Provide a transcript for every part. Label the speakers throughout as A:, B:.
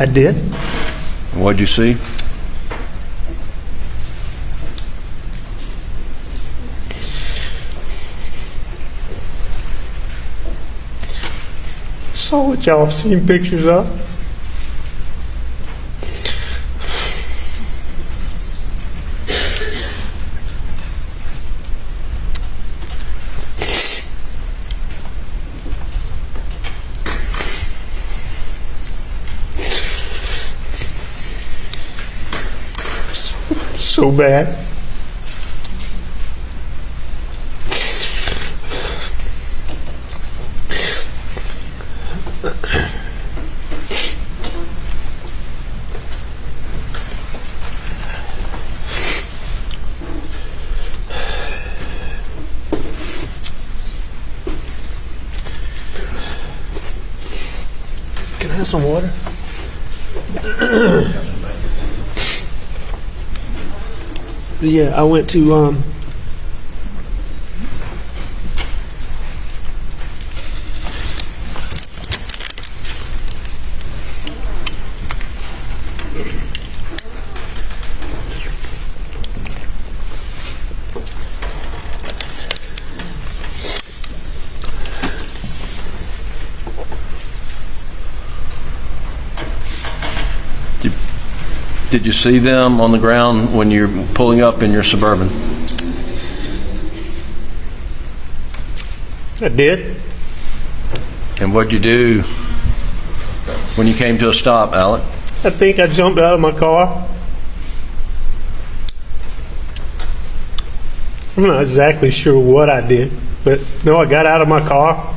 A: I did.
B: What'd you see?
A: Saw what y'all have seen pictures of. So bad. Can I have some water? Yeah, I went to
B: Did you see them on the ground when you're pulling up in your Suburban?
A: I did.
B: And what'd you do when you came to a stop, Alec?
A: I think I jumped out of my car. I'm not exactly sure what I did, but no, I got out of my car.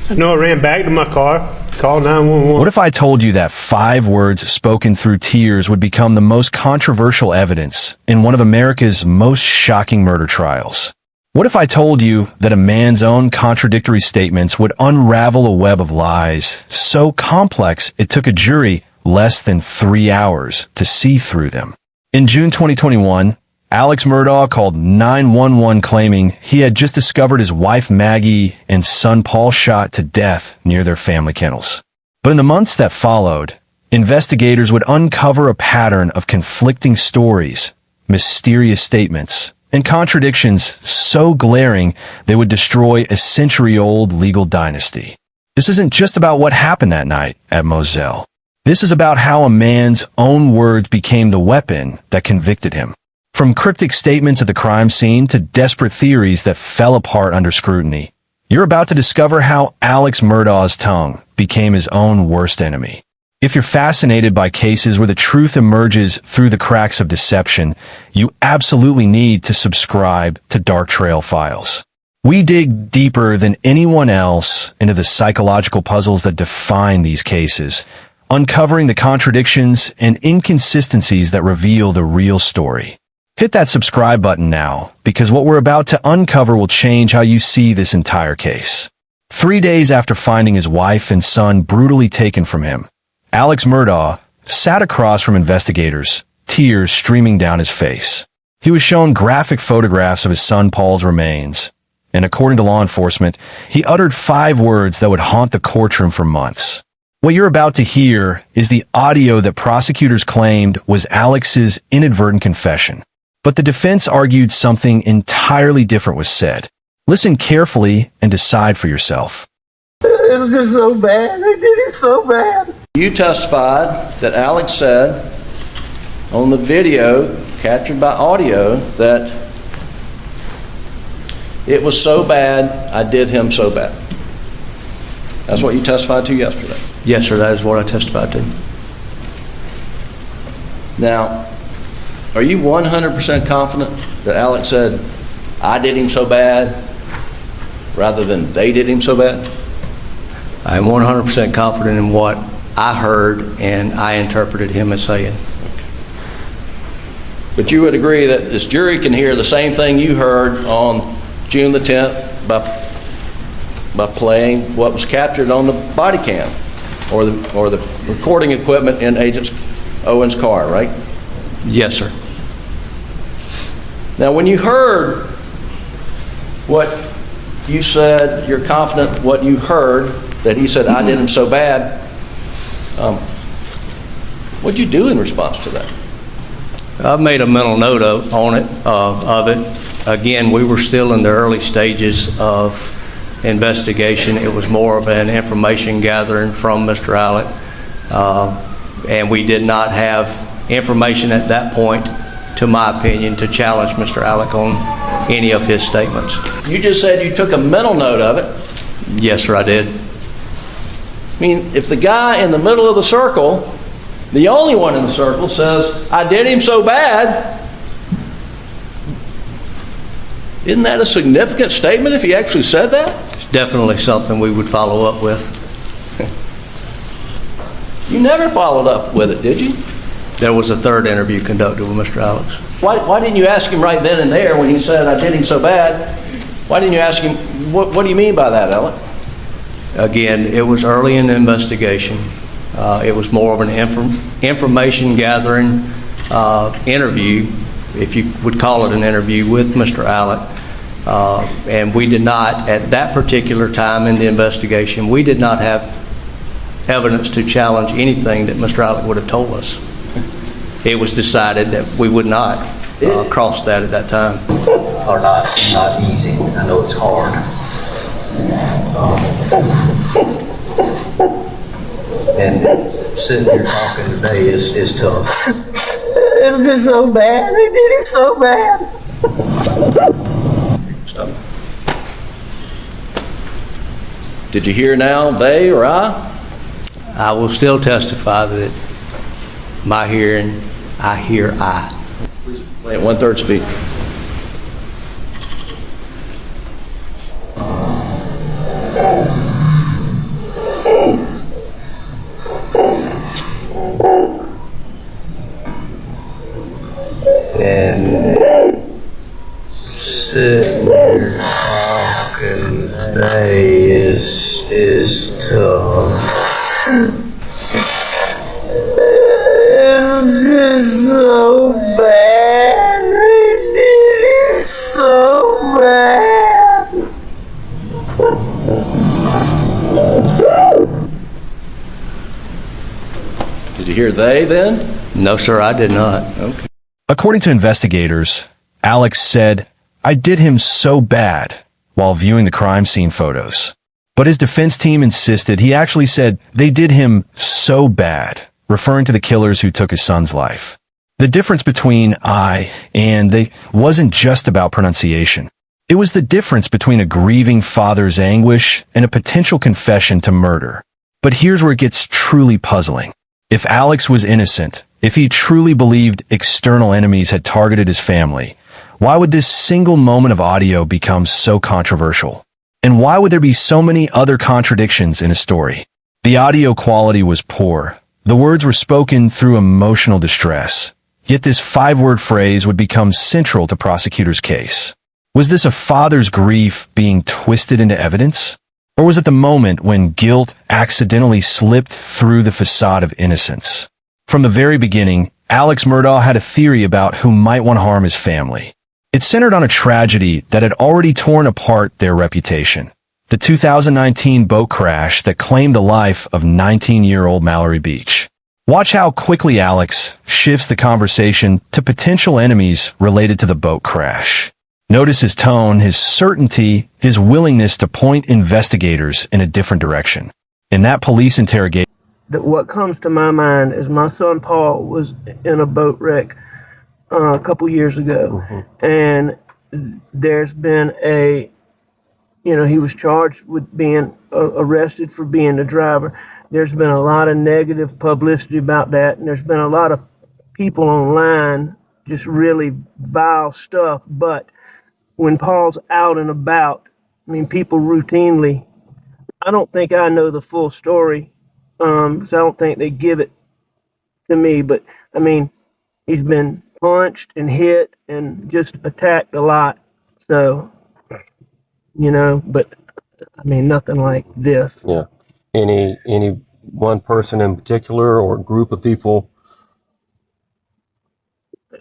A: I know I ran back to my car, called 911.
C: What if I told you that 5 words spoken through tears would become the most controversial evidence in one of America's most shocking murder trials? What if I told you that a man's own contradictory statements would unravel a web of lies so complex it took a jury less than 3 hours to see through them? In June 2021, Alex Murdaugh called 911 claiming he had just discovered his wife Maggie and son Paul shot to death near their family kennels. But in the months that followed, investigators would uncover a pattern of conflicting stories, mysterious statements, and contradictions so glaring they would destroy a century-old legal dynasty. This isn't just about what happened that night at Moselle. This is about how a man's own words became the weapon that convicted him. From cryptic statements at the crime scene to desperate theories that fell apart under scrutiny, you're about to discover how Alex Murdaugh's tongue became his own worst enemy. If you're fascinated by cases where the truth emerges through the cracks of deception, you absolutely need to subscribe to Dark Trail Files. We dig deeper than anyone else into the psychological puzzles that define these cases, uncovering the contradictions and inconsistencies that reveal the real story. Hit that subscribe button now, because what we're about to uncover will change how you see this entire case. 3 days after finding his wife and son brutally taken from him, Alex Murdaugh sat across from investigators, tears streaming down his face. He was shown graphic photographs of his son Paul's remains, and according to law enforcement, he uttered 5 words that would haunt the courtroom for months. What you're about to hear is the audio that prosecutors claimed was Alex's inadvertent confession. But the defense argued something entirely different was said. Listen carefully and decide for yourself.
D: It was just so bad. They did it so bad.
B: You testified that Alex said on the video captured by audio that it was so bad, I did him so bad. That's what you testified to yesterday.
E: Yes, sir, that is what I testified to.
B: Now, are you 100% confident that Alex said, I did him so bad, rather than they did him so bad?
E: I am 100% confident in what I heard and I interpreted him as saying.
B: But you would agree that this jury can hear the same thing you heard on June the 10th by playing what was captured on the body cam or the recording equipment in Agent Owen's car, right?
E: Yes, sir.
B: Now, when you heard what you said, you're confident what you heard, that he said, I did him so bad, What'd you do in response to that?
E: I made a mental note of it. Again, we were still in the early stages of investigation. It was more of an information gathering from Mr. Alec, and we did not have information at that point, to my opinion, to challenge Mr. Alec on any of his statements.
B: You just said you took a mental note of it.
E: Yes, sir, I did.
B: I mean, if the guy in the middle of the circle, the only one in the circle, says, I did him so bad, isn't that a significant statement if he actually said that?
E: It's definitely something we would follow up with.
B: You never followed up with it, did you?
E: There was a third interview conducted with Mr. Alex.
B: Why didn't you ask him right then and there when he said, I did him so bad? Why didn't you ask him, what do you mean by that, Alec?
E: Again, it was early in the investigation. It was more of an information gathering interview, if you would call it an interview, with Mr. Alec. And we did not, at that particular time in the investigation, we did not have evidence to challenge anything that Mr. Alec would have told us. It was decided that we would not cross that at that time.
D: Are not easy. I know it's hard. And sitting here talking today is tough. It's just so bad. They did it so bad.
B: Stop. Did you hear now, they or I?
E: I will still testify that my hearing, I hear I.
B: Please play at 1/3 speed.
D: And sitting here talking today is tough. It's just so bad. They did it so bad.
B: Did you hear they then?
E: No, sir, I did not.
B: Okay.
C: According to investigators, Alex said, I did him so bad while viewing the crime scene photos. But his defense team insisted he actually said they did him so bad, referring to the killers who took his son's life. The difference between I and they wasn't just about pronunciation. It was the difference between a grieving father's anguish and a potential confession to murder. But here's where it gets truly puzzling. If Alex was innocent, if he truly believed external enemies had targeted his family, why would this single moment of audio become so controversial? And why would there be so many other contradictions in his story? The audio quality was poor. The words were spoken through emotional distress. Yet this 5-word phrase would become central to prosecutors' case. Was this a father's grief being twisted into evidence? Or was it the moment when guilt accidentally slipped through the facade of innocence? From the very beginning, Alex Murdaugh had a theory about who might want to harm his family. It centered on a tragedy that had already torn apart their reputation. The 2019 boat crash that claimed the life of 19-year-old Mallory Beach. Watch how quickly Alex shifts the conversation to potential enemies related to the boat crash. Notice his tone, his certainty, his willingness to point investigators in a different direction. In that police interrogation,
F: what comes to my mind is my son Paul was in a boat wreck a couple years ago, and there's been he was charged with being arrested for being the driver. There's been a lot of negative publicity about that, and there's been a lot of people online just really vile stuff. But when Paul's out and about, I mean, people routinely, I don't think I know the full story, because I don't think they give it to me, but I mean, he's been punched and hit and just attacked a lot. So, but I mean, nothing like this.
G: Yeah. Any one person in particular or group of people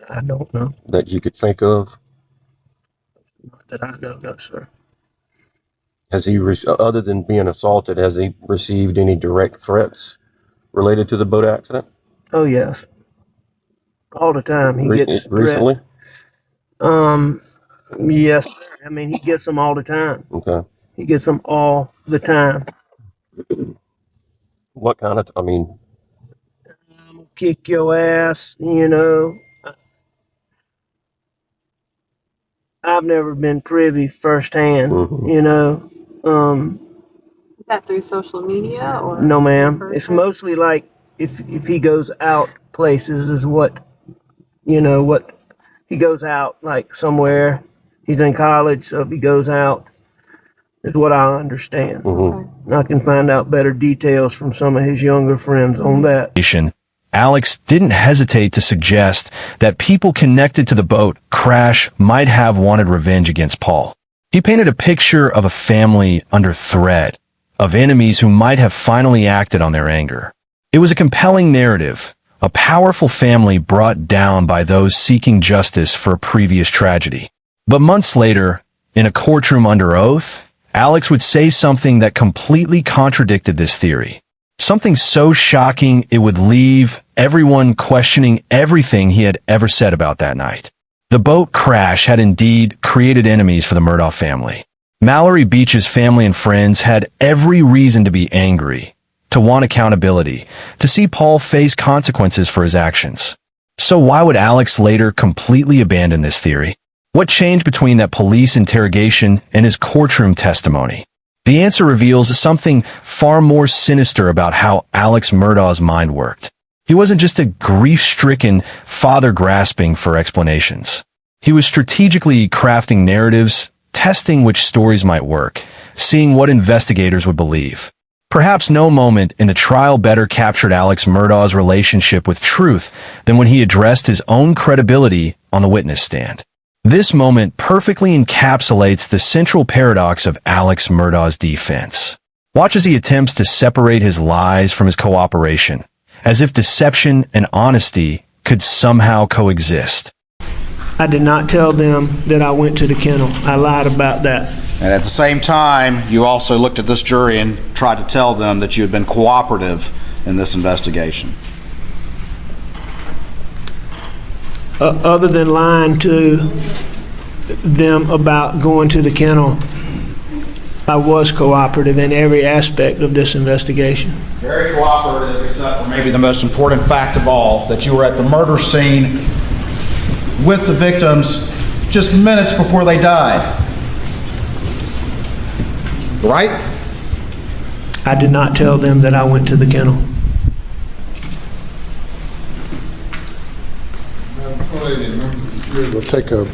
F: I don't know.
G: that you could think of?
F: Not that I know, no, sir.
G: Has he, other than being assaulted, has he received any direct threats related to the boat accident?
F: Oh yes, all the time. He gets
G: Recently?
F: Yes. I mean, he gets them all the time.
G: Okay.
F: He gets them all the time.
G: What kind of, I mean,
F: Kick your ass, you know. I've never been privy firsthand, you know.
H: Is that through social media or?
F: No, ma'am.
H: person?
F: It's mostly like if he goes out places is what, you know, what he goes out like somewhere. He's in college, so if he goes out, is what I understand. I can find out better details from some of his younger friends on that.
C: Alex didn't hesitate to suggest that people connected to the boat crash might have wanted revenge against Paul. He painted a picture of a family under threat, of enemies who might have finally acted on their anger. It was a compelling narrative, a powerful family brought down by those seeking justice for a previous tragedy. But months later, in a courtroom under oath, Alex would say something that completely contradicted this theory. Something so shocking it would leave everyone questioning everything he had ever said about that night. The boat crash had indeed created enemies for the Murdaugh family. Mallory Beach's family and friends had every reason to be angry, to want accountability, to see Paul face consequences for his actions. So why would Alex later completely abandon this theory? What changed between that police interrogation and his courtroom testimony? The answer reveals something far more sinister about how Alex Murdaugh's mind worked. He wasn't just a grief-stricken father grasping for explanations. He was strategically crafting narratives, testing which stories might work, seeing what investigators would believe. Perhaps no moment in the trial better captured Alex Murdaugh's relationship with truth than when he addressed his own credibility on the witness stand. This moment perfectly encapsulates the central paradox of Alex Murdaugh's defense. Watch as he attempts to separate his lies from his cooperation, as if deception and honesty could somehow coexist.
F: I did not tell them that I went to the kennel. I lied about that.
I: And at the same time, you also looked at this jury and tried to tell them that you had been cooperative in this investigation.
F: Other than lying to them about going to the kennel, I was cooperative in every aspect of this investigation.
I: Very cooperative, except for maybe the most important fact of all, that you were at the murder scene with the victims just minutes before they died. Right?
F: I did not tell them that I went to the kennel.
J: We'll take a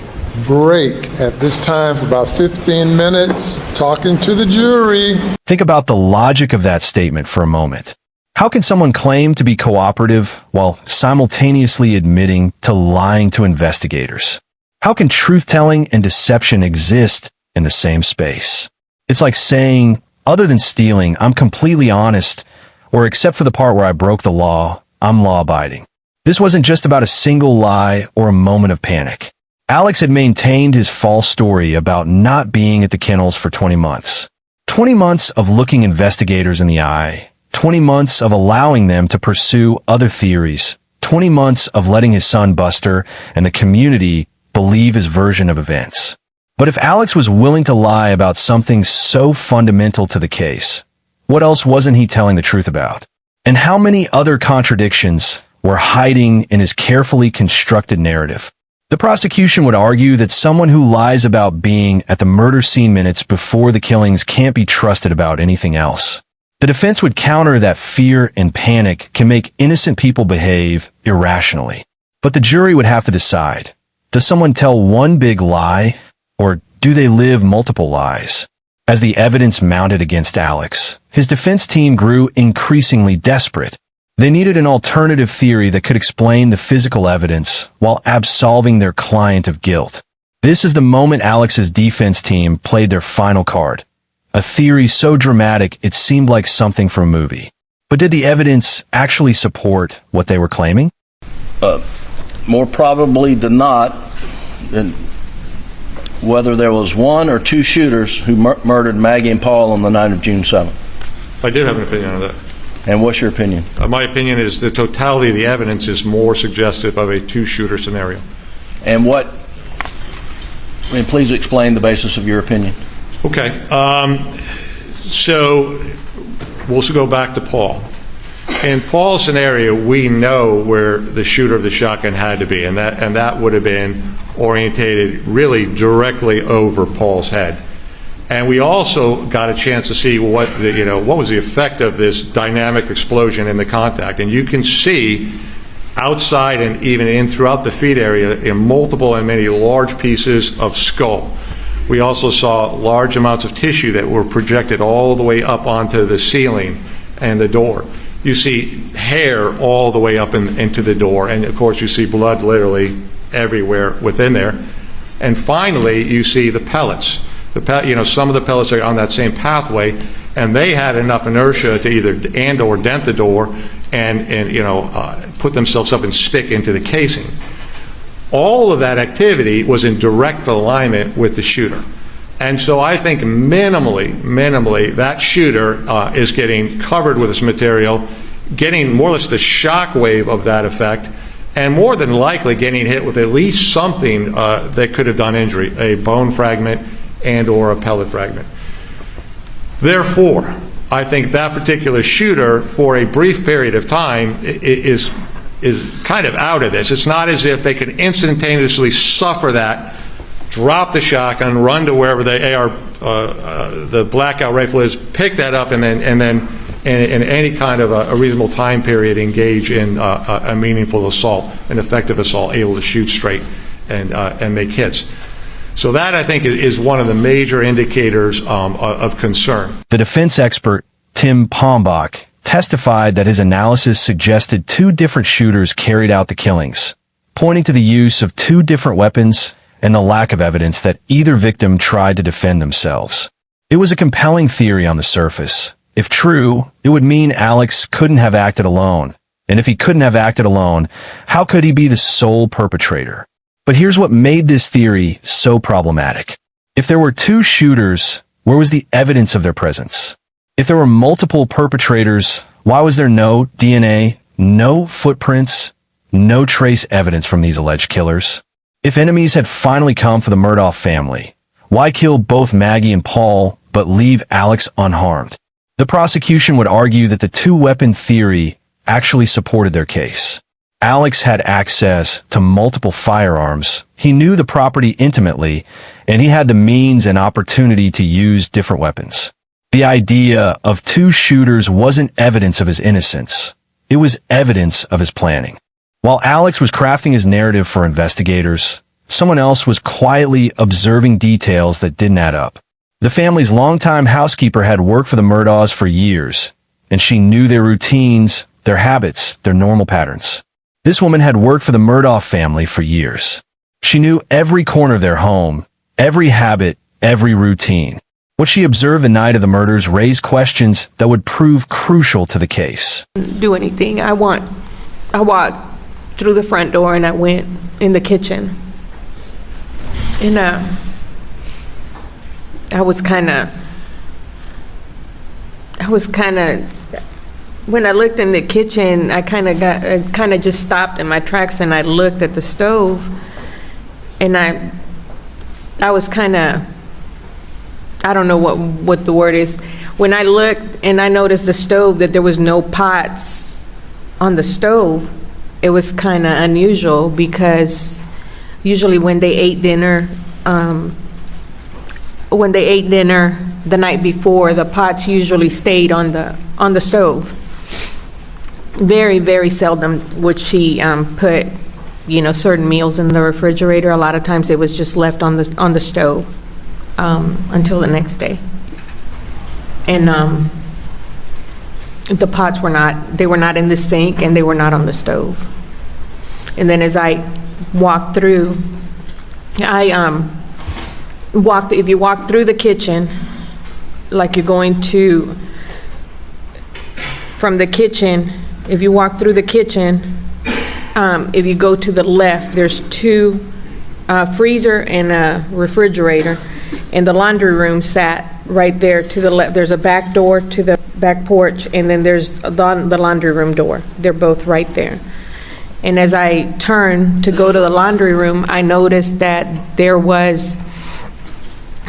J: break at this time for about 15 minutes, talking to the jury.
C: Think about the logic of that statement for a moment. How can someone claim to be cooperative while simultaneously admitting to lying to investigators? How can truth-telling and deception exist in the same space? It's like saying, other than stealing, I'm completely honest, or except for the part where I broke the law, I'm law-abiding. This wasn't just about a single lie or a moment of panic. Alex had maintained his false story about not being at the kennels for 20 months. 20 months of looking investigators in the eye. 20 months of allowing them to pursue other theories. 20 months of letting his son Buster and the community believe his version of events. But if Alex was willing to lie about something so fundamental to the case, what else wasn't he telling the truth about? And how many other contradictions were hiding in his carefully constructed narrative? The prosecution would argue that someone who lies about being at the murder scene minutes before the killings can't be trusted about anything else. The defense would counter that fear and panic can make innocent people behave irrationally. But the jury would have to decide, does someone tell one big lie, or do they live multiple lies? As the evidence mounted against Alex, his defense team grew increasingly desperate. They needed an alternative theory that could explain the physical evidence while absolving their client of guilt. This is the moment Alex's defense team played their final card. A theory so dramatic it seemed like something from a movie. But did the evidence actually support what they were claiming?
B: More probably than not, and whether there was one or two shooters who murdered Maggie and Paul on the night of June 7th.
K: I do have an opinion on that.
B: And what's your opinion?
K: My opinion is the totality of the evidence is more suggestive of a two-shooter scenario.
B: And please explain the basis of your opinion.
K: Okay. So we'll go back to Paul. In Paul's scenario, we know where the shooter of the shotgun had to be, and that would have been orientated really directly over Paul's head. And we also got a chance to see what was the effect of this dynamic explosion in the contact. And you can see outside and even in throughout the feet area in multiple and many large pieces of skull. We also saw large amounts of tissue that were projected all the way up onto the ceiling and the door. You see hair all the way up into the door, and of course you see blood literally everywhere within there. And finally, you see the pellets. Some of the pellets are on that same pathway, and they had enough inertia to either or dent the door and put themselves up and stick into the casing. All of that activity was in direct alignment with the shooter. And so I think minimally, that shooter is getting covered with this material, getting more or less the shock wave of that effect, and more than likely getting hit with at least something that could have done injury, a bone fragment and or a pellet fragment. Therefore, I think that particular shooter, for a brief period of time, is kind of out of this. It's not as if they can instantaneously suffer that, drop the shotgun, run to wherever the blackout rifle is, pick that up, and then in any kind of a reasonable time period engage in a meaningful assault, an effective assault, able to shoot straight and make hits. So that, I think, is one of the major indicators of concern.
C: The defense expert, Tim Pombach, testified that his analysis suggested two different shooters carried out the killings, pointing to the use of two different weapons and the lack of evidence that either victim tried to defend themselves. It was a compelling theory on the surface. If true, it would mean Alex couldn't have acted alone. And if he couldn't have acted alone, how could he be the sole perpetrator? But here's what made this theory so problematic. If there were two shooters, where was the evidence of their presence? If there were multiple perpetrators, why was there no DNA, no footprints, no trace evidence from these alleged killers? If enemies had finally come for the Murdaugh family, why kill both Maggie and Paul but leave Alex unharmed? The prosecution would argue that the two-weapon theory actually supported their case. Alex had access to multiple firearms, he knew the property intimately, and he had the means and opportunity to use different weapons. The idea of two shooters wasn't evidence of his innocence. It was evidence of his planning. While Alex was crafting his narrative for investigators, someone else was quietly observing details that didn't add up. The family's longtime housekeeper had worked for the Murdaughs for years, and she knew their routines, their habits, their normal patterns. This woman had worked for the Murdaugh family for years. She knew every corner of their home, every habit, every routine. What she observed the night of the murders raised questions that would prove crucial to the case.
L: Do anything. I walked through the front door and I went in the kitchen. And I was kind of, when I looked in the kitchen, I kind of just stopped in my tracks and I looked at the stove, and I was kind of, I don't know what the word is. When I looked and I noticed the stove, that there was no pots on the stove, it was kind of unusual, because usually when they ate dinner the night before, the pots usually stayed on the stove. Very, very seldom would she put, certain meals in the refrigerator. A lot of times it was just left on the stove until the next day. And the pots were not in the sink, and they were not on the stove. And then as I walked through, if you walk through the kitchen, like you're going to, from the kitchen, if you walk through the kitchen, if you go to the left, there's two freezer and a refrigerator, and the laundry room sat right there to the left. There's a back door to back porch, and then there's the laundry room door. They're both right there. And as I turned to go to the laundry room, I noticed that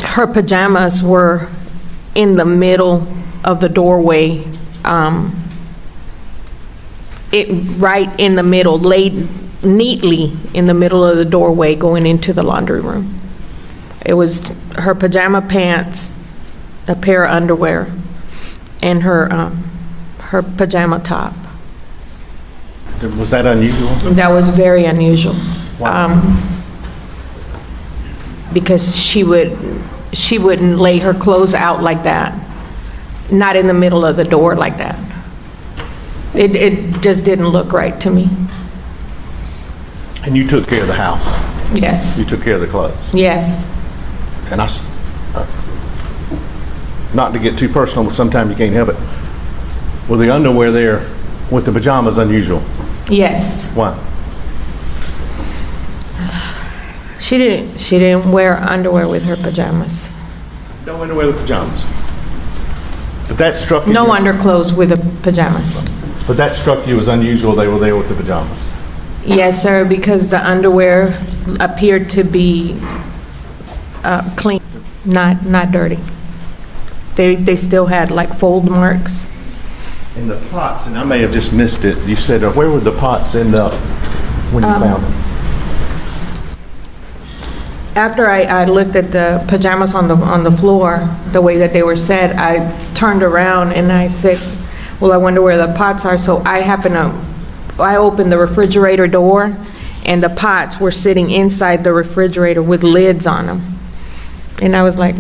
L: her pajamas were in the middle of the doorway, right in the middle, laid neatly in the middle of the doorway going into the laundry room. It was her pajama pants, a pair of underwear, and her pajama top.
M: Was that unusual?
L: That was very unusual. Because she wouldn't lay her clothes out like that, not in the middle of the door like that. It just didn't look right to me.
M: And you took care of the house?
L: Yes.
M: You took care of the clothes?
L: Yes.
M: And not to get too personal, but sometimes you can't help it. Were the underwear there with the pajamas unusual?
L: Yes.
M: Why?
L: She didn't wear underwear with her pajamas.
M: No underwear with pajamas. But that struck you.
L: No underclothes with the pajamas.
M: But that struck you as unusual. They were there with the pajamas.
L: Yes, sir, because the underwear appeared to be clean, not dirty. They still had like fold marks.
M: And the pots, and I may have just missed it, you said, where would the pots end up when you found them?
L: After I looked at the pajamas on the floor, the way that they were set, I turned around and I said, well, I wonder where the pots are. So I opened the refrigerator door, and the pots were sitting inside the refrigerator with lids on them. And I was like,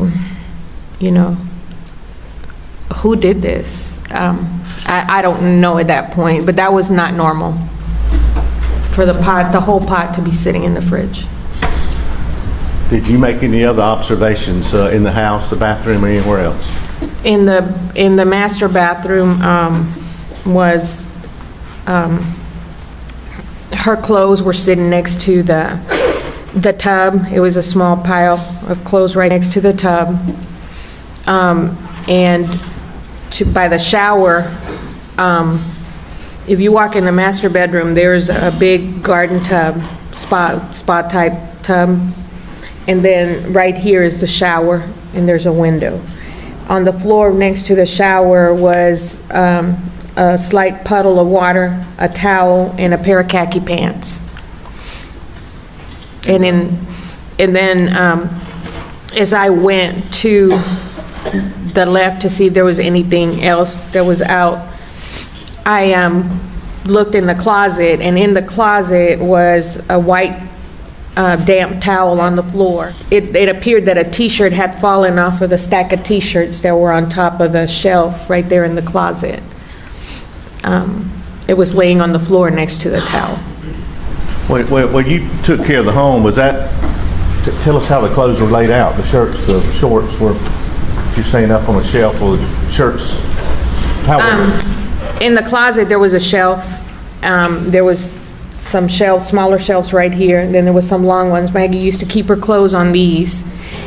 L: who did this? I don't know at that point, but that was not normal for the whole pot to be sitting in the fridge.
M: Did you make any other observations in the house, the bathroom, or anywhere else?
L: In the master bathroom was her clothes were sitting next to the tub. It was a small pile of clothes right next to the tub, and by the shower. If you walk in the master bedroom, there's a big garden tub, spa type tub, and then right here is the shower, and there's a window. On the floor next to the shower was a slight puddle of water, a towel, and a pair of khaki pants. And then as I went to the left to see if there was anything else that was out, I looked in the closet, and in the closet was a white damp towel on the floor. It appeared that a t-shirt had fallen off of the stack of t-shirts that were on top of the shelf right there in the closet. It was laying on the floor next to the towel.
M: When you took care of the home, was that, tell us how the clothes were laid out, the shirts, the shorts, were you saying up on a shelf, or the shirts, how were they?
L: In the closet, there was a shelf. There was some shelves, smaller shelves right here, and then there was some long ones. Maggie used to keep her clothes on these.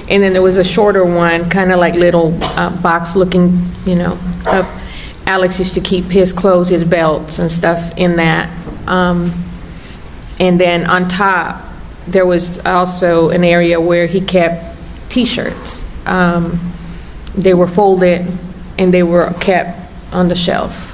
L: And then there was a shorter one, kind of like little box looking, Alex used to keep his clothes, his belts and stuff in that. And then on top, there was also an area where he kept t-shirts. They were folded and they were kept on the shelf.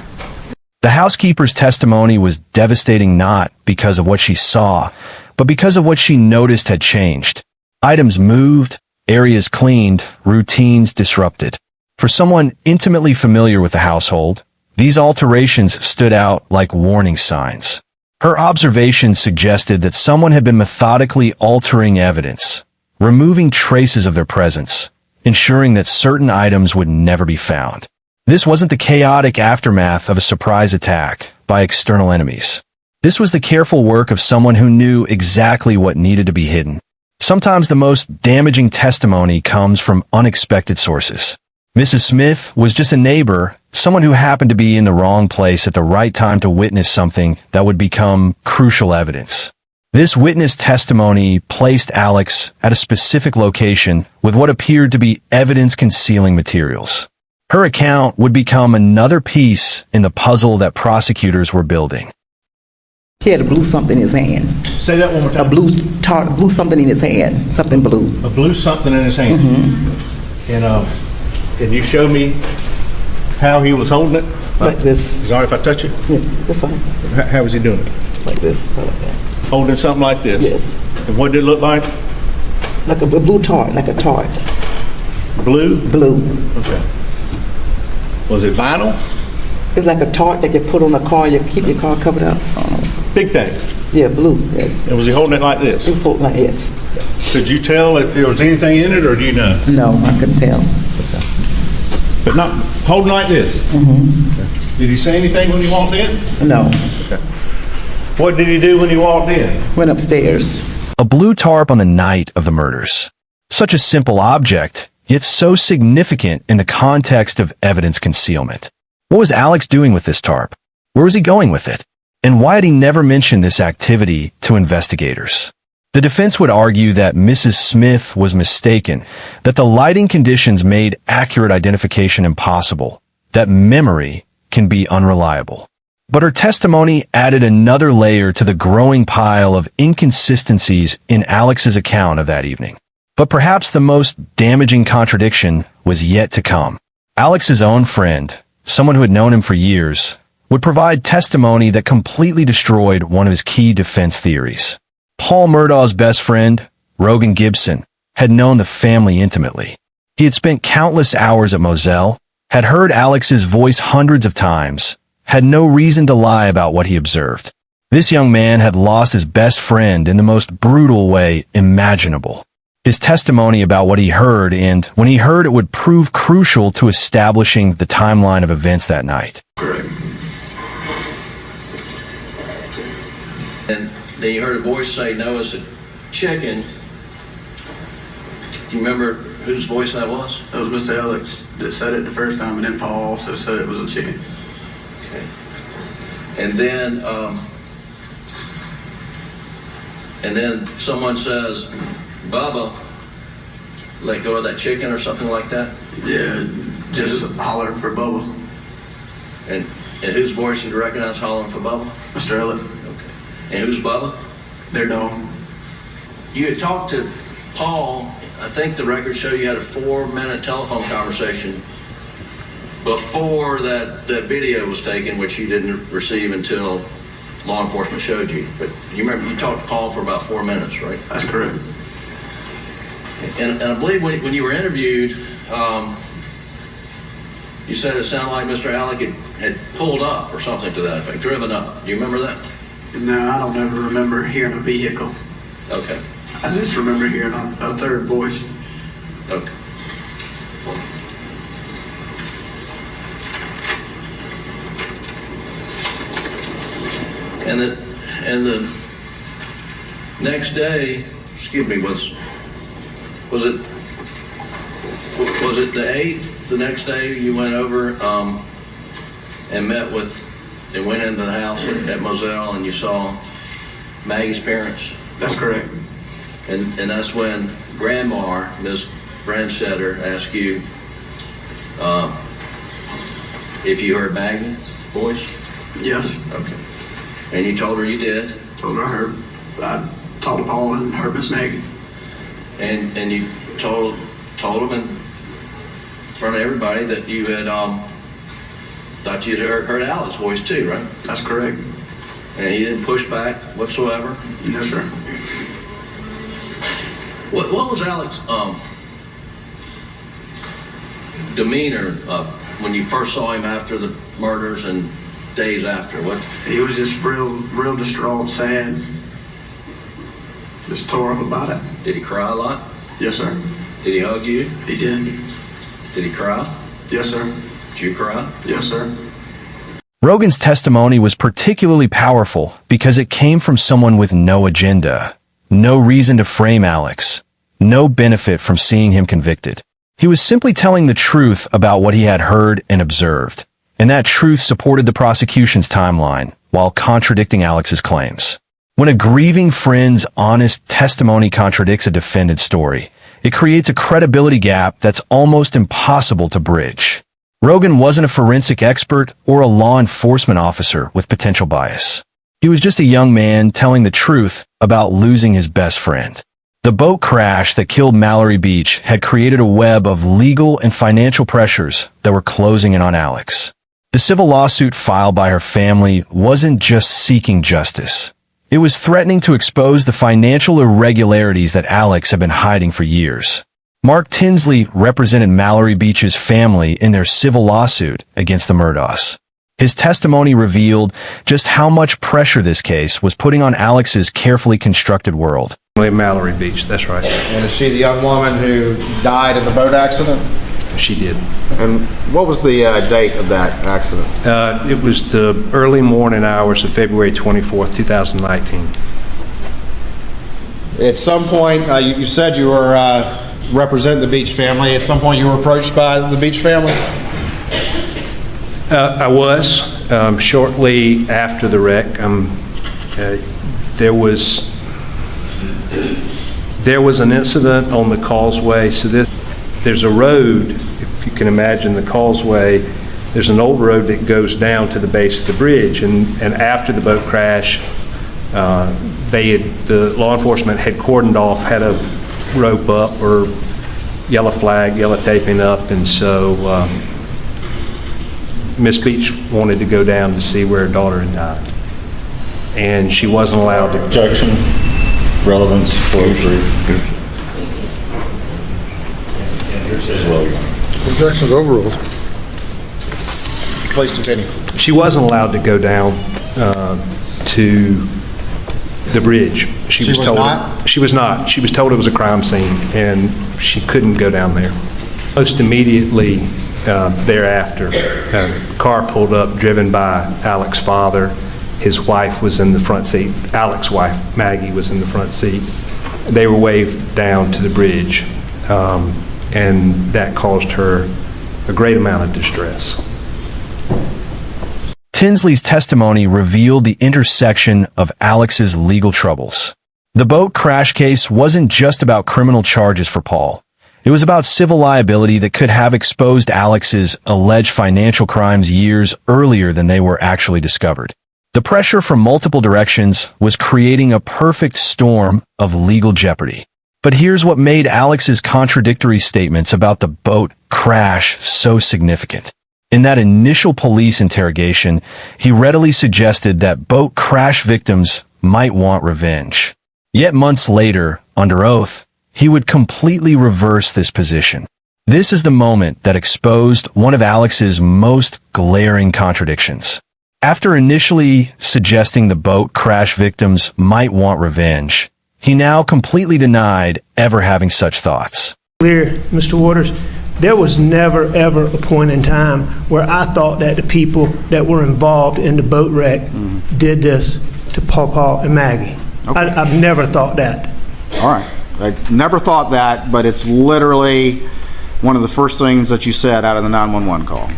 C: The housekeeper's testimony was devastating not because of what she saw, but because of what she noticed had changed. Items moved, areas cleaned, routines disrupted. For someone intimately familiar with the household, these alterations stood out like warning signs. Her observations suggested that someone had been methodically altering evidence, removing traces of their presence, ensuring that certain items would never be found. This wasn't the chaotic aftermath of a surprise attack by external enemies. This was the careful work of someone who knew exactly what needed to be hidden. Sometimes the most damaging testimony comes from unexpected sources. Mrs. Smith was just a neighbor, someone who happened to be in the wrong place at the right time to witness something that would become crucial evidence. This witness testimony placed Alex at a specific location with what appeared to be evidence-concealing materials. Her account would become another piece in the puzzle that prosecutors were building.
N: He had a blue something in his hand.
M: Say that one more time.
N: A blue something in his hand. Something blue.
M: A blue something in his hand. And you show me how he was holding it?
N: Like this.
M: Is it all right if I touch it?
N: Yeah, that's fine.
M: How was he doing it?
N: Like this. Like that.
M: Holding something like this?
N: Yes.
M: And what did it look like?
N: Like a blue tart, like a tart.
M: Blue?
N: Blue.
M: Okay. Was it vinyl?
N: It's like a tart that you put on a car, you keep your car covered up.
M: Big thing?
N: Yeah, blue. Yeah.
M: And was he holding it like this?
N: He was holding like this.
M: Could you tell if there was anything in it, or do you know?
N: No, I couldn't tell.
M: But not holding like this? Mm-hmm. Did he say anything when you walked in?
N: No.
M: Okay. What did he do when you walked in?
N: Went upstairs.
C: A blue tarp on the night of the murders. Such a simple object, yet so significant in the context of evidence concealment. What was Alex doing with this tarp? Where was he going with it? And why had he never mentioned this activity to investigators? The defense would argue that Mrs. Smith was mistaken, that the lighting conditions made accurate identification impossible, that memory can be unreliable. But her testimony added another layer to the growing pile of inconsistencies in Alex's account of that evening. But perhaps the most damaging contradiction was yet to come. Alex's own friend, someone who had known him for years, would provide testimony that completely destroyed one of his key defense theories. Paul Murdaugh's best friend, Rogan Gibson, had known the family intimately. He had spent countless hours at Moselle, had heard Alex's voice hundreds of times, had no reason to lie about what he observed. This young man had lost his best friend in the most brutal way imaginable. His testimony about what he heard, and when he heard it, would prove crucial to establishing the timeline of events that night.
B: Correct. And then you heard a voice say, no, it's a chicken. Do you remember whose voice that was?
O: That was Mr. Alex that said it the first time, and then Paul also said it was a chicken.
B: Okay. And then someone says, Bubba, let go of that chicken or something like that?
O: Yeah, just holler for Bubba.
B: And whose voice did you recognize hollering for Bubba?
O: Mr. Alex.
B: Okay. And who's Bubba?
O: Their dog.
B: You had talked to Paul, I think the records show you had a 4-minute telephone conversation before that video was taken, which you didn't receive until law enforcement showed you. But you remember you talked to Paul for about 4 minutes, right?
O: That's correct.
B: And I believe when you were interviewed, you said it sounded like Mr. Alec had pulled up or something to that effect, driven up. Do you remember that?
O: No, I don't ever remember hearing a vehicle.
B: Okay.
O: I just remember hearing a third voice.
B: Okay. And the next day, excuse me, was it the 8th? The next day you went over and met with and went into the house at Moselle and you saw Maggie's parents?
O: That's correct.
B: And that's when Grandma, Miss Brandstetter, asked you if you heard Maggie's voice?
O: Yes.
B: Okay. And you told her you did?
O: Told her I heard. I talked to Paul and heard Miss Maggie.
B: And you told him in front of everybody that you had thought you'd heard Alex's voice too, right?
O: That's correct.
B: And he didn't push back whatsoever?
O: No, sir.
B: What was Alex's demeanor when you first saw him after the murders and days after? What?
O: He was just real distraught, sad. Just tore up about it.
B: Did he cry a lot?
O: Yes, sir.
B: Did he hug you?
O: He did.
B: Did he cry?
O: Yes, sir.
B: Did you cry?
O: Yes, sir.
C: Rogan's testimony was particularly powerful because it came from someone with no agenda, no reason to frame Alex, no benefit from seeing him convicted. He was simply telling the truth about what he had heard and observed, and that truth supported the prosecution's timeline while contradicting Alex's claims. When a grieving friend's honest testimony contradicts a defendant's story, it creates a credibility gap that's almost impossible to bridge. Rogan wasn't a forensic expert or a law enforcement officer with potential bias. He was just a young man telling the truth about losing his best friend. The boat crash that killed Mallory Beach had created a web of legal and financial pressures that were closing in on Alex. The civil lawsuit filed by her family wasn't just seeking justice. It was threatening to expose the financial irregularities that Alex had been hiding for years. Mark Tinsley represented Mallory Beach's family in their civil lawsuit against the Murdaughs. His testimony revealed just how much pressure this case was putting on Alex's carefully constructed world.
P: Mallory Beach, that's right.
I: And is she the young woman who died in the boat accident?
P: She did.
I: And what was the date of that accident?
P: It was the early morning hours of February 24th, 2019.
I: At some point, you said you were representing the Beach family. At some point, you were approached by the Beach family?
P: I was. Shortly after the wreck, there was an incident on the causeway. So there's a road, if you can imagine the causeway, there's an old road that goes down to the base of the bridge. And after the boat crash, the law enforcement had cordoned off, had a rope up or yellow flag, yellow taping up, and so Miss Beach wanted to go down to see where her daughter had died. And she wasn't allowed to.
M: Objection, relevance, closure.
J: Objection's overruled.
I: Please continue.
P: She wasn't allowed to go down to the bridge. She was told
I: not?
P: She was not. She was told it was a crime scene, and she couldn't go down there. Most immediately thereafter, a car pulled up, driven by Alex's father. His wife was in the front seat. Alex's wife, Maggie, was in the front seat. They were waved down to the bridge, and that caused her a great amount of distress.
C: Tinsley's testimony revealed the intersection of Alex's legal troubles. The boat crash case wasn't just about criminal charges for Paul. It was about civil liability that could have exposed Alex's alleged financial crimes years earlier than they were actually discovered. The pressure from multiple directions was creating a perfect storm of legal jeopardy. But here's what made Alex's contradictory statements about the boat crash so significant. In that initial police interrogation, he readily suggested that boat crash victims might want revenge. Yet months later, under oath, he would completely reverse this position. This is the moment that exposed one of Alex's most glaring contradictions. After initially suggesting the boat crash victims might want revenge, he now completely denied ever having such thoughts.
F: Clear, Mr. Waters, there was never, ever a point in time where I thought that the people that were involved in the boat wreck did this to Paul and Maggie. Okay. I've never thought that.
I: All right. I never thought that, but it's literally one of the first things that you said out of the 911 call.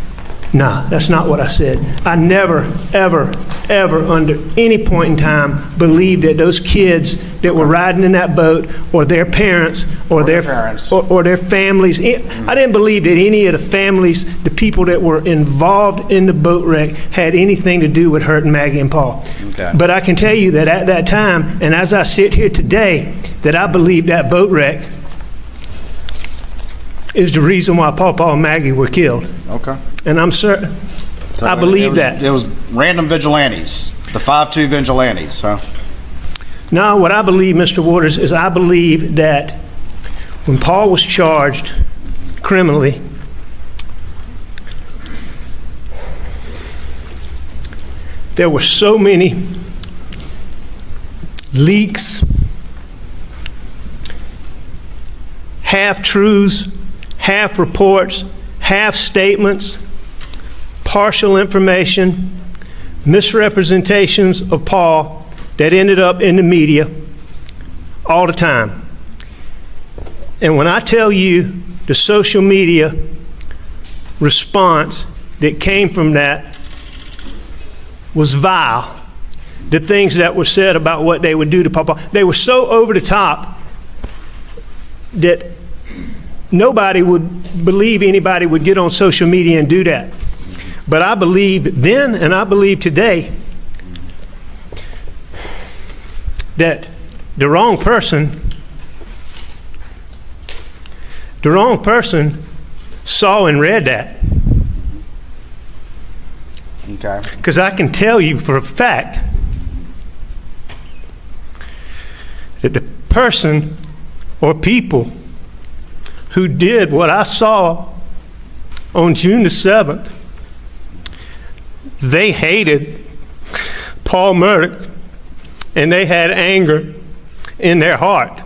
F: Nah, that's not what I said. I never, ever, ever under any point in time believed that those kids that were riding in that boat or their parents or their families, I didn't believe that any of the families, the people that were involved in the boat wreck had anything to do with hurting Maggie and Paul. Okay. But I can tell you that at that time, and as I sit here today, that I believe that boat wreck is the reason why Paul and Maggie were killed.
I: Okay.
F: And I'm certain, so I believe that.
I: It was random vigilantes, the 5-2 vigilantes, huh?
F: No, what I believe, Mr. Waters, is I believe that when Paul was charged criminally, there were so many leaks, half-truths, half-reports, half-statements, partial information, misrepresentations of Paul that ended up in the media all the time. And when I tell you the social media response that came from that was vile, the things that were said about what they would do to Paul, they were so over the top that
A: nobody would believe anybody would get on social media and do that. But I believe then and I believe today that the wrong person saw and read that.
I: Okay.
A: Because I can tell you for a fact that the person or people who did what I saw on June the 7th, they hated Paul Murdaugh and they had anger in their heart.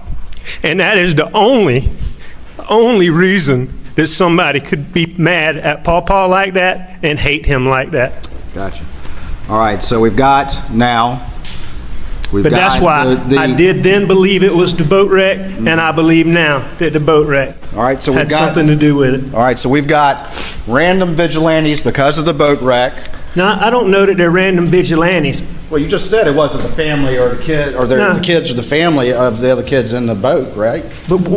A: And that is the only reason that somebody could be mad at Paul like that and hate him like that.
I: Gotcha. All right, so we've got now.
A: But that's why I did then believe it was the boat wreck, and I believe now that the boat wreck had something to do with it.
I: All right, so we've got random vigilantes because of the boat wreck.
A: Now, I don't know that they're random vigilantes.
I: Well, you just said it wasn't the family or the kid, or the kids or the family of the other kids in the boat, right?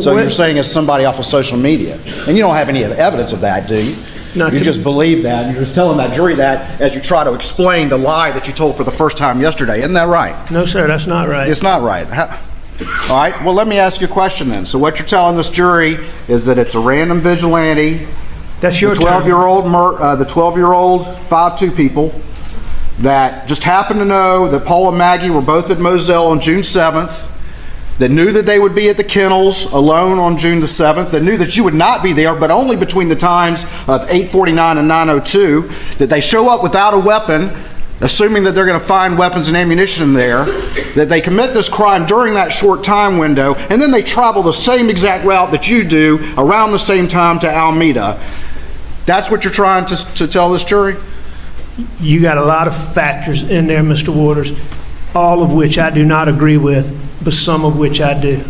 I: So you're saying it's somebody off of social media, and you don't have any evidence of that, do you? You just believe that, and you're just telling that jury that as you try to explain the lie that you told for the first time yesterday. Isn't that right?
A: No, sir, that's not right.
I: It's not right. All right, well, let me ask you a question then. So what you're telling this jury is that it's a random vigilante.
A: That's your
I: the 12-year-old, the 12-year-old 5'2" people that just happened to know that Paul and Maggie were both at Moselle on June 7th, that knew that they would be at the kennels alone on June the 7th, that knew that you would not be there, but only between the times of 8:49 and 9:02, that they show up without a weapon, assuming that they're going to find weapons and ammunition there, that they commit this crime during that short time window, and then they travel the same exact route that you do around the same time to Alameda. That's what you're trying to tell this jury?
A: You got a lot of factors in there, Mr. Waters, all of which I do not agree with, but some of which I do.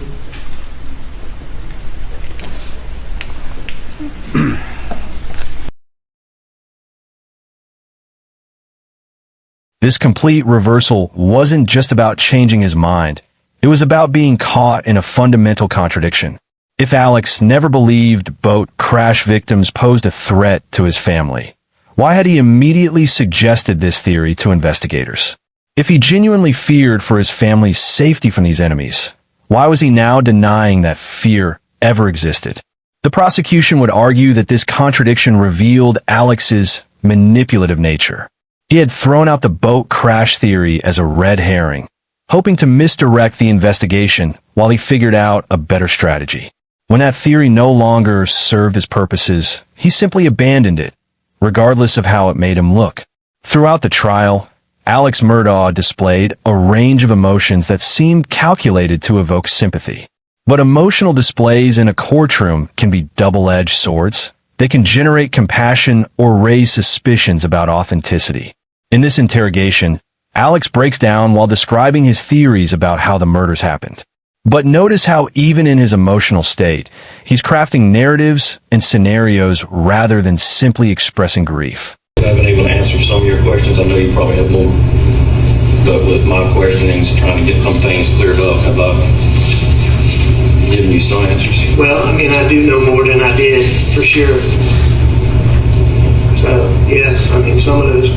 C: This complete reversal wasn't just about changing his mind. It was about being caught in a fundamental contradiction. If Alex never believed boat crash victims posed a threat to his family, why had he immediately suggested this theory to investigators? If he genuinely feared for his family's safety from these enemies, why was he now denying that fear ever existed? The prosecution would argue that this contradiction revealed Alex's manipulative nature. He had thrown out the boat crash theory as a red herring, hoping to misdirect the investigation while he figured out a better strategy. When that theory no longer served his purposes, he simply abandoned it, regardless of how it made him look. Throughout the trial, Alex Murdaugh displayed a range of emotions that seemed calculated to evoke sympathy. But emotional displays in a courtroom can be double-edged swords. They can generate compassion or raise suspicions about authenticity. In this interrogation, Alex breaks down while describing his theories about how the murders happened. But notice how even in his emotional state, he's crafting narratives and scenarios rather than simply expressing grief.
Q: I've been able to answer some of your questions. I know you probably have more, but with my questionings, trying to get some things cleared up, have I given you some answers?
F: Well, I mean, I do know more than I did, for sure. So, yes, I mean, some of those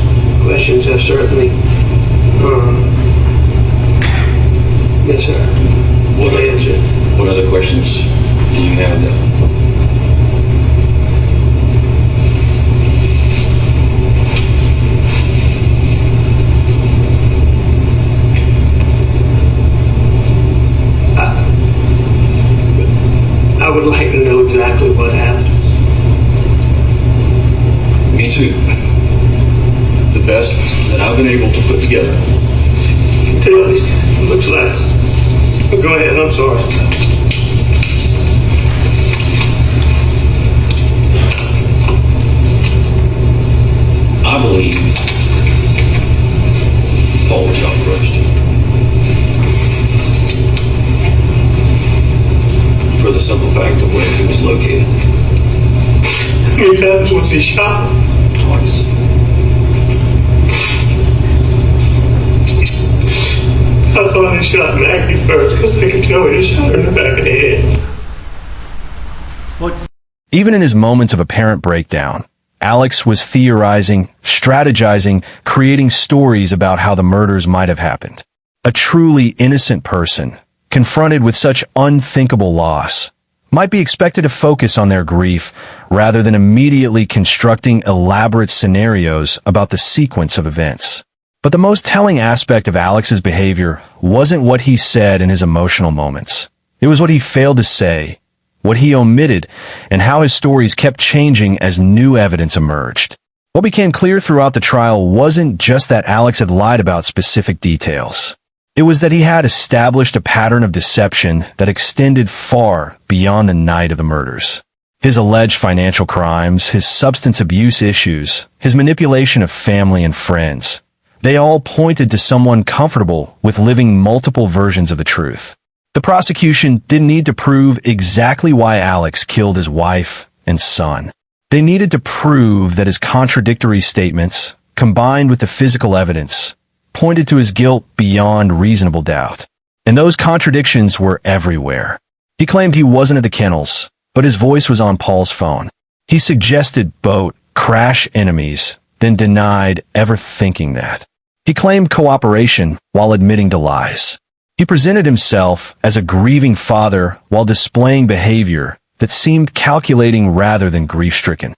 F: questions have certainly, yes, sir.
Q: What other questions do you have then?
F: I would like to know exactly what happened.
Q: Me too. The best that I've been able to put together.
F: Tell these guys, it looks like. Go ahead, I'm sorry.
Q: I believe Paul was shot first. For the simple fact of where he was located.
F: How many times was he shot?
Q: Twice.
F: I thought he shot Maggie first because I could tell he shot her in the back of the head.
P: What
C: Even in his moments of apparent breakdown, Alex was theorizing, strategizing, creating stories about how the murders might have happened. A truly innocent person, confronted with such unthinkable loss, might be expected to focus on their grief rather than immediately constructing elaborate scenarios about the sequence of events. But the most telling aspect of Alex's behavior wasn't what he said in his emotional moments. It was what he failed to say, what he omitted, and how his stories kept changing as new evidence emerged. What became clear throughout the trial wasn't just that Alex had lied about specific details. It was that he had established a pattern of deception that extended far beyond the night of the murders. His alleged financial crimes, his substance abuse issues, his manipulation of family and friends, they all pointed to someone comfortable with living multiple versions of the truth. The prosecution didn't need to prove exactly why Alex killed his wife and son. They needed to prove that his contradictory statements, combined with the physical evidence, pointed to his guilt beyond reasonable doubt. And those contradictions were everywhere. He claimed he wasn't at the kennels, but his voice was on Paul's phone. He suggested boat crash enemies, then denied ever thinking that. He claimed cooperation while admitting to lies. He presented himself as a grieving father while displaying behavior that seemed calculating rather than grief-stricken.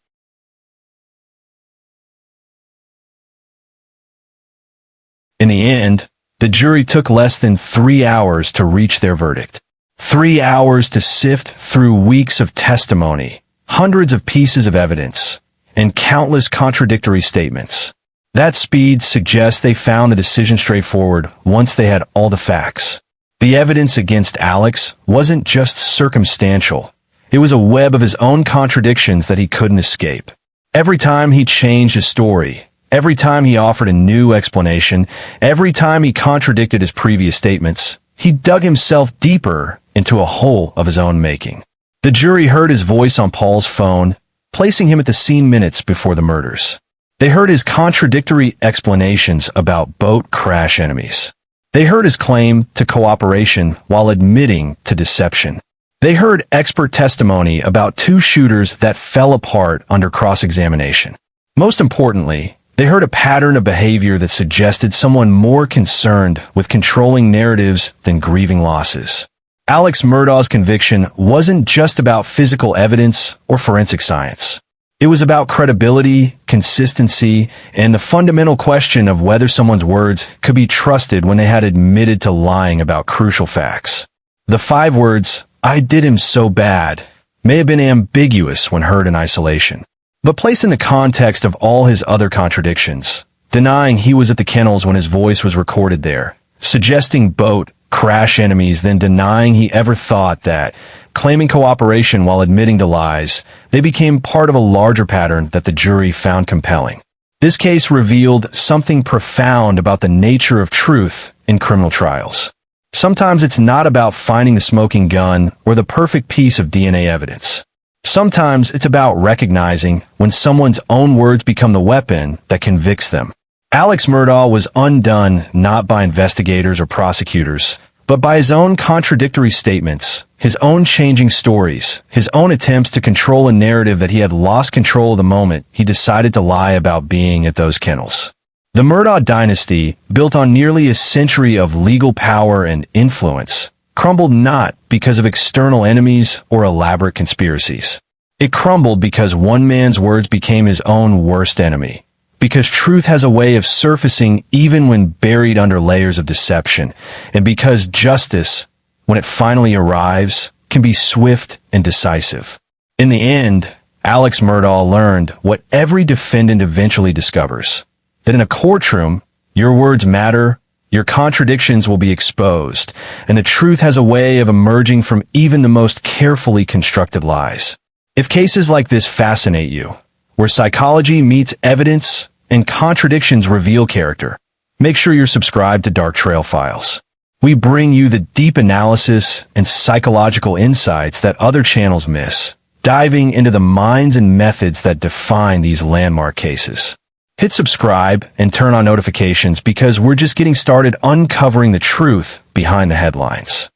C: In the end, the jury took less than 3 hours to reach their verdict. 3 hours to sift through weeks of testimony, hundreds of pieces of evidence, and countless contradictory statements. That speed suggests they found the decision straightforward once they had all the facts. The evidence against Alex wasn't just circumstantial. It was a web of his own contradictions that he couldn't escape. Every time he changed his story, every time he offered a new explanation, every time he contradicted his previous statements, he dug himself deeper into a hole of his own making. The jury heard his voice on Paul's phone, placing him at the scene minutes before the murders. They heard his contradictory explanations about boat crash enemies. They heard his claim to cooperation while admitting to deception. They heard expert testimony about two shooters that fell apart under cross-examination. Most importantly, they heard a pattern of behavior that suggested someone more concerned with controlling narratives than grieving losses. Alex Murdaugh's conviction wasn't just about physical evidence or forensic science. It was about credibility, consistency, and the fundamental question of whether someone's words could be trusted when they had admitted to lying about crucial facts. The 5 words, "I did him so bad," may have been ambiguous when heard in isolation. But placed in the context of all his other contradictions, denying he was at the kennels when his voice was recorded there, suggesting boat crash enemies, then denying he ever thought that, claiming cooperation while admitting to lies, they became part of a larger pattern that the jury found compelling. This case revealed something profound about the nature of truth in criminal trials. Sometimes it's not about finding the smoking gun or the perfect piece of DNA evidence. Sometimes it's about recognizing when someone's own words become the weapon that convicts them. Alex Murdaugh was undone not by investigators or prosecutors, but by his own contradictory statements, his own changing stories, his own attempts to control a narrative that he had lost control of the moment he decided to lie about being at those kennels. The Murdaugh dynasty, built on nearly a century of legal power and influence, crumbled not because of external enemies or elaborate conspiracies. It crumbled because one man's words became his own worst enemy. Because truth has a way of surfacing even when buried under layers of deception, and because justice, when it finally arrives, can be swift and decisive. In the end, Alex Murdaugh learned what every defendant eventually discovers, that in a courtroom, your words matter, your contradictions will be exposed, and the truth has a way of emerging from even the most carefully constructed lies. If cases like this fascinate you, where psychology meets evidence and contradictions reveal character, make sure you're subscribed to Dark Trail Files. We bring you the deep analysis and psychological insights that other channels miss, diving into the minds and methods that define these landmark cases. Hit subscribe and turn on notifications because we're just getting started uncovering the truth behind the headlines.